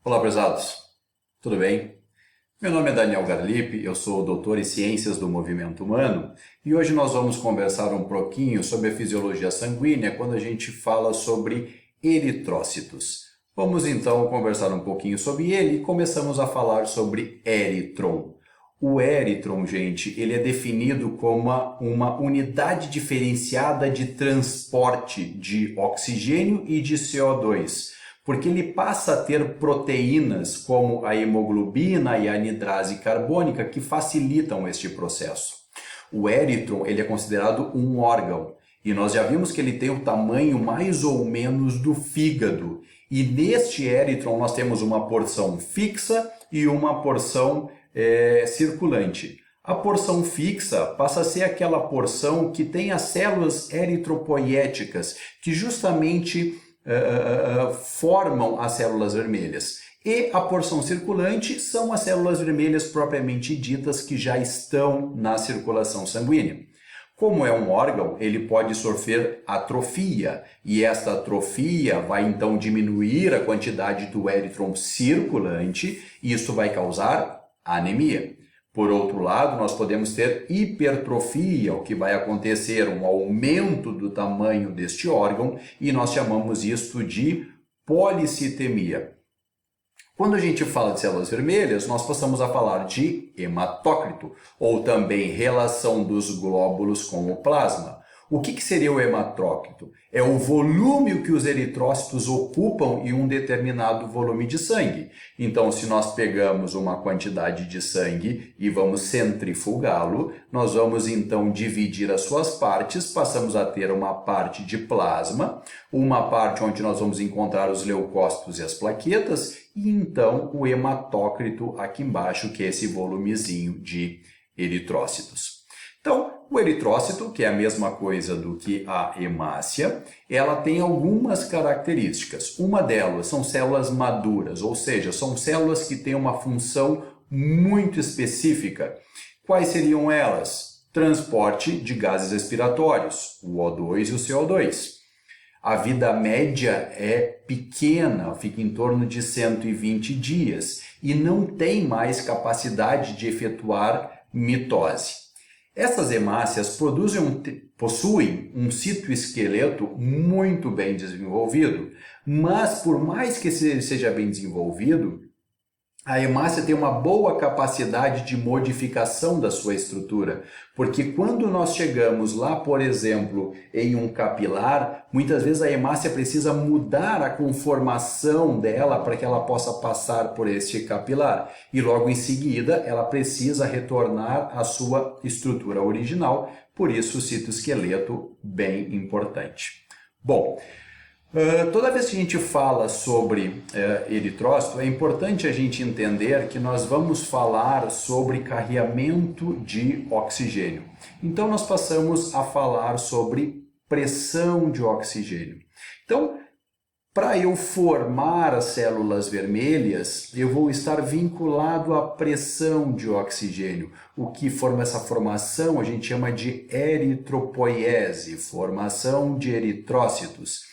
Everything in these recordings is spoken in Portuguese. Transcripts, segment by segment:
Olá, prezados. Tudo bem? Meu nome é Daniel Garlipe, eu sou doutor em Ciências do Movimento Humano e hoje nós vamos conversar um pouquinho sobre a fisiologia sanguínea quando a gente fala sobre eritrócitos. Vamos então conversar um pouquinho sobre ele e começamos a falar sobre éritron. O éritron, gente, ele é definido como uma unidade diferenciada de transporte de oxigênio e de CO2. Porque ele passa a ter proteínas como a hemoglobina e a anidrase carbônica que facilitam este processo. O éritron ele é considerado um órgão e nós já vimos que ele tem o tamanho mais ou menos do fígado. E neste éritron nós temos uma porção fixa e uma porção circulante. A porção fixa passa a ser aquela porção que tem as células eritropoiéticas, que justamente formam as células vermelhas. E a porção circulante são as células vermelhas propriamente ditas que já estão na circulação sanguínea. Como é um órgão, ele pode sofrer atrofia, e esta atrofia vai então diminuir a quantidade do éritron circulante, e isso vai causar anemia. Por outro lado, nós podemos ter hipertrofia, o que vai acontecer um aumento do tamanho deste órgão, e nós chamamos isto de policitemia. Quando a gente fala de células vermelhas, nós passamos a falar de hematócrito, ou também relação dos glóbulos com o plasma. O que seria o hematócrito? É o volume que os eritrócitos ocupam em um determinado volume de sangue. Então, se nós pegamos uma quantidade de sangue e vamos centrifugá-lo, nós vamos então dividir as suas partes, passamos a ter uma parte de plasma, uma parte onde nós vamos encontrar os leucócitos e as plaquetas, e então o hematócrito aqui embaixo, que é esse volumezinho de eritrócitos. Então, o eritrócito, que é a mesma coisa do que a hemácia, ela tem algumas características. Uma delas são células maduras, ou seja, são células que têm uma função muito específica. Quais seriam elas? Transporte de gases respiratórios, o O2 e o CO2. A vida média é pequena, fica em torno de 120 dias e não tem mais capacidade de efetuar mitose. Essas hemácias possuem um citoesqueleto muito bem desenvolvido, mas por mais que ele seja bem desenvolvido, a hemácia tem uma boa capacidade de modificação da sua estrutura, porque quando nós chegamos lá, por exemplo, em um capilar, muitas vezes a hemácia precisa mudar a conformação dela para que ela possa passar por este capilar. E logo em seguida, ela precisa retornar à sua estrutura original, por isso o citoesqueleto bem importante. Bom, toda vez que a gente fala sobre eritrócito, é importante a gente entender que nós vamos falar sobre carreamento de oxigênio. Então, nós passamos a falar sobre pressão de oxigênio. Então, para eu formar as células vermelhas, eu vou estar vinculado à pressão de oxigênio. O que forma essa formação a gente chama de eritropoiese, formação de eritrócitos.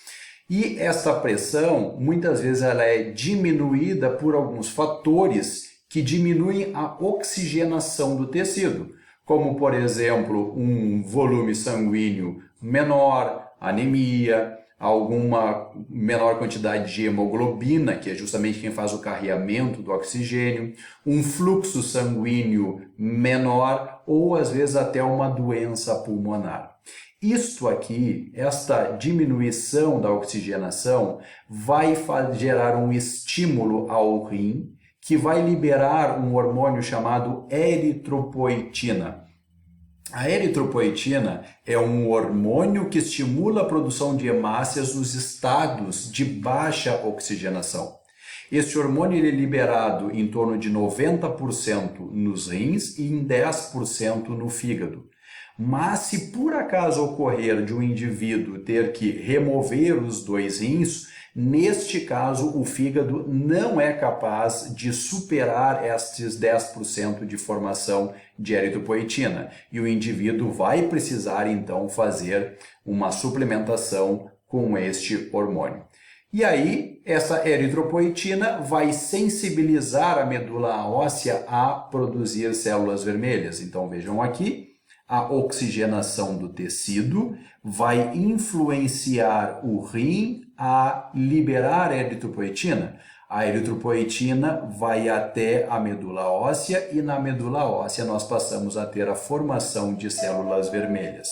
E essa pressão, muitas vezes, ela é diminuída por alguns fatores que diminuem a oxigenação do tecido, como, por exemplo, um volume sanguíneo menor, anemia, alguma menor quantidade de hemoglobina, que é justamente quem faz o carreamento do oxigênio, um fluxo sanguíneo menor ou, às vezes, até uma doença pulmonar. Isto aqui, esta diminuição da oxigenação, vai gerar um estímulo ao rim, que vai liberar um hormônio chamado eritropoetina. A eritropoetina é um hormônio que estimula a produção de hemácias nos estados de baixa oxigenação. Este hormônio ele é liberado em torno de 90% nos rins e em 10% no fígado. Mas se por acaso ocorrer de um indivíduo ter que remover os dois rins, neste caso o fígado não é capaz de superar estes 10% de formação de eritropoetina e o indivíduo vai precisar então fazer uma suplementação com este hormônio. E aí, essa eritropoetina vai sensibilizar a medula óssea a produzir células vermelhas. Então, vejam aqui, a oxigenação do tecido vai influenciar o rim a liberar eritropoetina. A eritropoetina vai até a medula óssea e na medula óssea nós passamos a ter a formação de células vermelhas.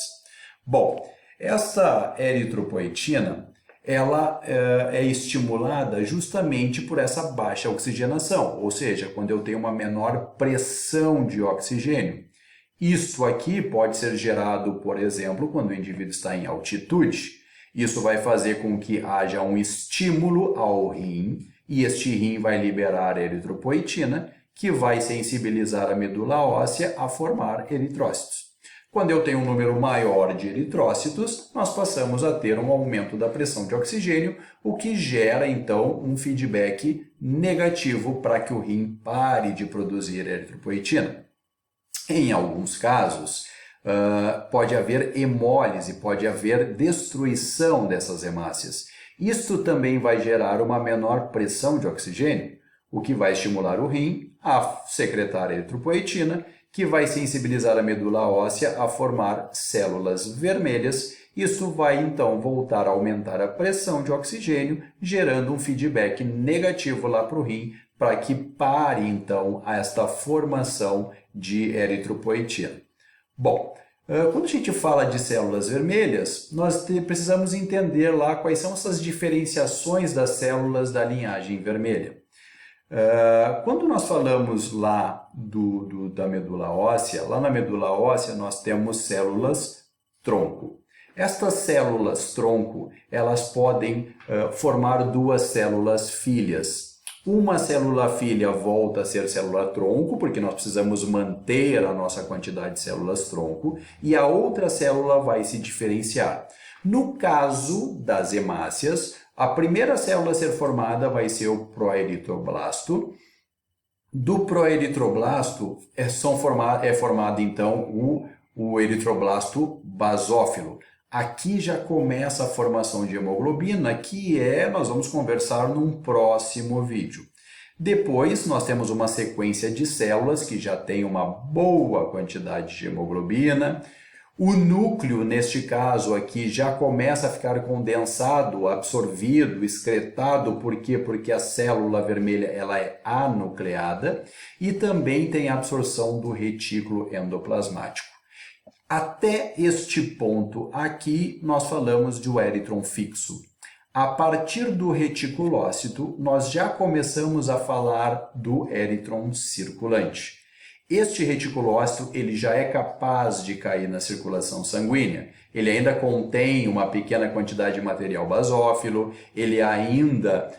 Bom, essa eritropoetina ela é estimulada justamente por essa baixa oxigenação, ou seja, quando eu tenho uma menor pressão de oxigênio. Isto aqui pode ser gerado, por exemplo, quando o indivíduo está em altitude. Isso vai fazer com que haja um estímulo ao rim, e este rim vai liberar eritropoetina, que vai sensibilizar a medula óssea a formar eritrócitos. Quando eu tenho um número maior de eritrócitos, nós passamos a ter um aumento da pressão de oxigênio, o que gera, então, um feedback negativo para que o rim pare de produzir eritropoetina. Em alguns casos, pode haver hemólise, pode haver destruição dessas hemácias. Isto também vai gerar uma menor pressão de oxigênio, o que vai estimular o rim a secretar eritropoetina, que vai sensibilizar a medula óssea a formar células vermelhas. Isso vai, então, voltar a aumentar a pressão de oxigênio, gerando um feedback negativo lá para o rim, para que pare, então, esta formação de eritropoetina. Bom, quando a gente fala de células vermelhas, nós precisamos entender lá quais são essas diferenciações das células da linhagem vermelha. Quando nós falamos lá da medula óssea, lá na medula óssea nós temos células tronco. Estas células tronco, elas podem formar duas células filhas. Uma célula filha volta a ser célula tronco, porque nós precisamos manter a nossa quantidade de células tronco, e a outra célula vai se diferenciar. No caso das hemácias, a primeira célula a ser formada vai ser o proeritroblasto. Do proeritroblasto é formado então o eritroblasto basófilo. Aqui já começa a formação de hemoglobina, que nós vamos conversar num próximo vídeo. Depois, nós temos uma sequência de células que já tem uma boa quantidade de hemoglobina. O núcleo, neste caso aqui, já começa a ficar condensado, absorvido, excretado. Por quê? Porque a célula vermelha ela é anucleada e também tem a absorção do retículo endoplasmático. Até este ponto aqui, nós falamos de um eritron fixo. A partir do reticulócito, nós já começamos a falar do eritron circulante. Este reticulócito ele já é capaz de cair na circulação sanguínea. Ele ainda contém uma pequena quantidade de material basófilo, ele ainda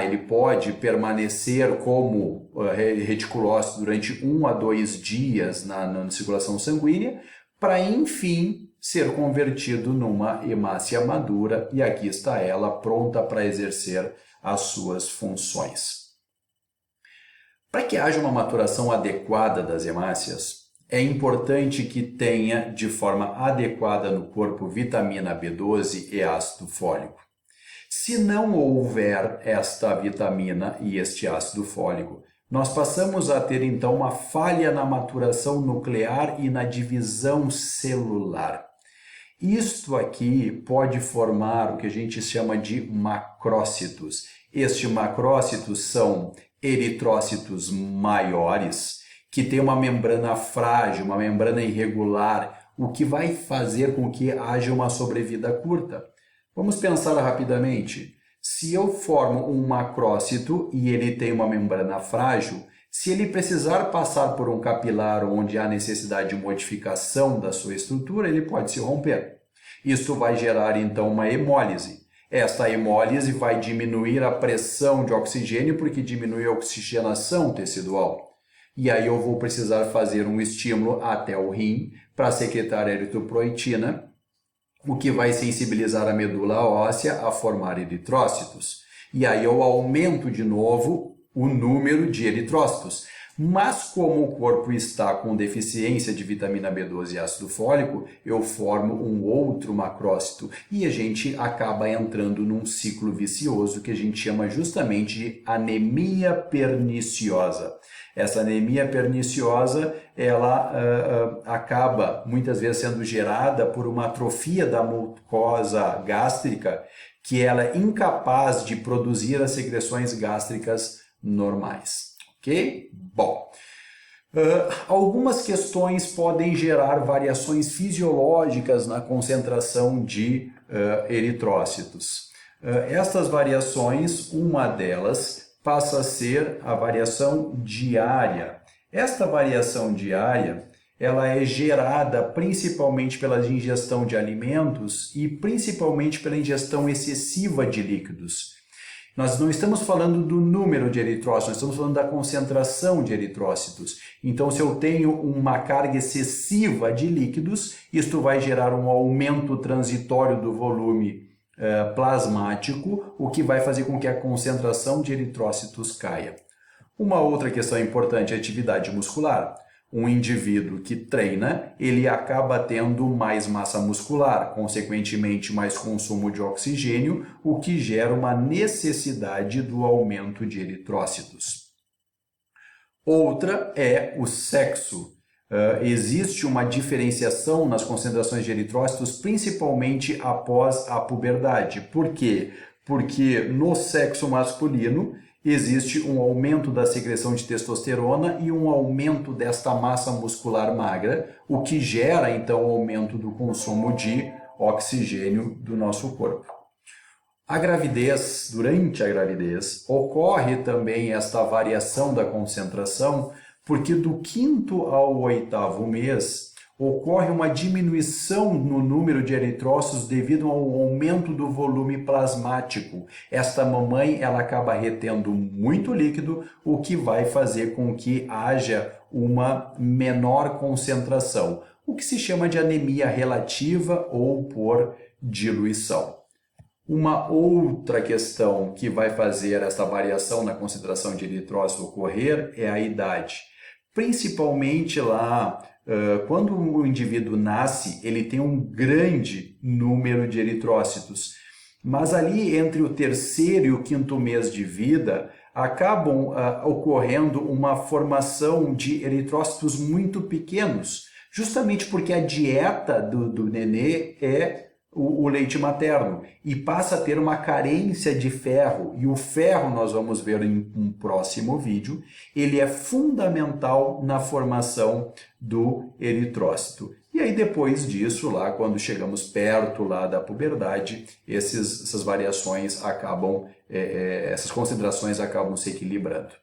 ele pode permanecer como reticulócito durante 1 a 2 dias na circulação sanguínea, para enfim ser convertido numa hemácia madura, e aqui está ela pronta para exercer as suas funções. Para que haja uma maturação adequada das hemácias, é importante que tenha de forma adequada no corpo vitamina B12 e ácido fólico. Se não houver esta vitamina e este ácido fólico, nós passamos a ter então uma falha na maturação nuclear e na divisão celular. Isto aqui pode formar o que a gente chama de macrócitos. Estes macrócitos são eritrócitos maiores, que têm uma membrana frágil, uma membrana irregular, o que vai fazer com que haja uma sobrevida curta. Vamos pensar rapidamente. Se eu formo um macrócito e ele tem uma membrana frágil, se ele precisar passar por um capilar onde há necessidade de modificação da sua estrutura, ele pode se romper. Isso vai gerar então uma hemólise. Esta hemólise vai diminuir a pressão de oxigênio porque diminui a oxigenação tecidual. E aí eu vou precisar fazer um estímulo até o rim para secretar eritropoetina, o que vai sensibilizar a medula óssea a formar eritrócitos. E aí eu aumento de novo o número de eritrócitos. Mas como o corpo está com deficiência de vitamina B12 e ácido fólico, eu formo um outro macrócito e a gente acaba entrando num ciclo vicioso que a gente chama justamente de anemia perniciosa. Essa anemia perniciosa, ela acaba muitas vezes sendo gerada por uma atrofia da mucosa gástrica, que ela é incapaz de produzir as secreções gástricas normais, ok? Bom, algumas questões podem gerar variações fisiológicas na concentração de eritrócitos. Estas variações, uma delas passa a ser a variação diária. Esta variação diária, ela é gerada principalmente pela ingestão de alimentos e principalmente pela ingestão excessiva de líquidos. Nós não estamos falando do número de eritrócitos, nós estamos falando da concentração de eritrócitos. Então, se eu tenho uma carga excessiva de líquidos, isto vai gerar um aumento transitório do volume plasmático, o que vai fazer com que a concentração de eritrócitos caia. Uma outra questão importante é a atividade muscular. Um indivíduo que treina, ele acaba tendo mais massa muscular, consequentemente mais consumo de oxigênio, o que gera uma necessidade do aumento de eritrócitos. Outra é o sexo. Existe uma diferenciação nas concentrações de eritrócitos, principalmente após a puberdade. Por quê? Porque no sexo masculino existe um aumento da secreção de testosterona e um aumento desta massa muscular magra, o que gera então o aumento do consumo de oxigênio do nosso corpo. A gravidez, durante a gravidez, ocorre também esta variação da concentração, porque do 5º ao 8º mês ocorre uma diminuição no número de eritrócitos devido ao aumento do volume plasmático. Esta mamãe ela acaba retendo muito líquido, o que vai fazer com que haja uma menor concentração, o que se chama de anemia relativa ou por diluição. Uma outra questão que vai fazer essa variação na concentração de eritrócitos ocorrer é a idade. Principalmente lá, quando o indivíduo nasce, ele tem um grande número de eritrócitos. Mas ali entre o 3º e o 5º mês de vida, acabam ocorrendo uma formação de eritrócitos muito pequenos, justamente porque a dieta do nenê é o leite materno e passa a ter uma carência de ferro, e o ferro, nós vamos ver em um próximo vídeo, ele é fundamental na formação do eritrócito. E aí depois disso, lá quando chegamos perto lá da puberdade, essas variações acabam, essas concentrações acabam se equilibrando.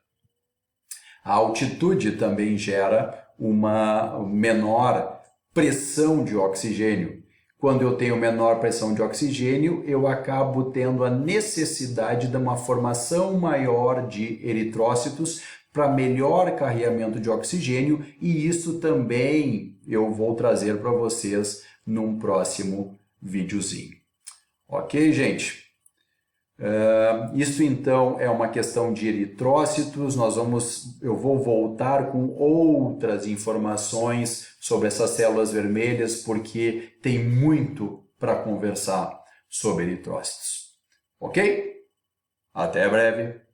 A altitude também gera uma menor pressão de oxigênio. Quando eu tenho menor pressão de oxigênio, eu acabo tendo a necessidade de uma formação maior de eritrócitos para melhor carreamento de oxigênio, e isso também eu vou trazer para vocês num próximo videozinho. Ok, gente? Isso então é uma questão de eritrócitos. Eu vou voltar com outras informações sobre essas células vermelhas, porque tem muito para conversar sobre eritrócitos. Ok? Até breve!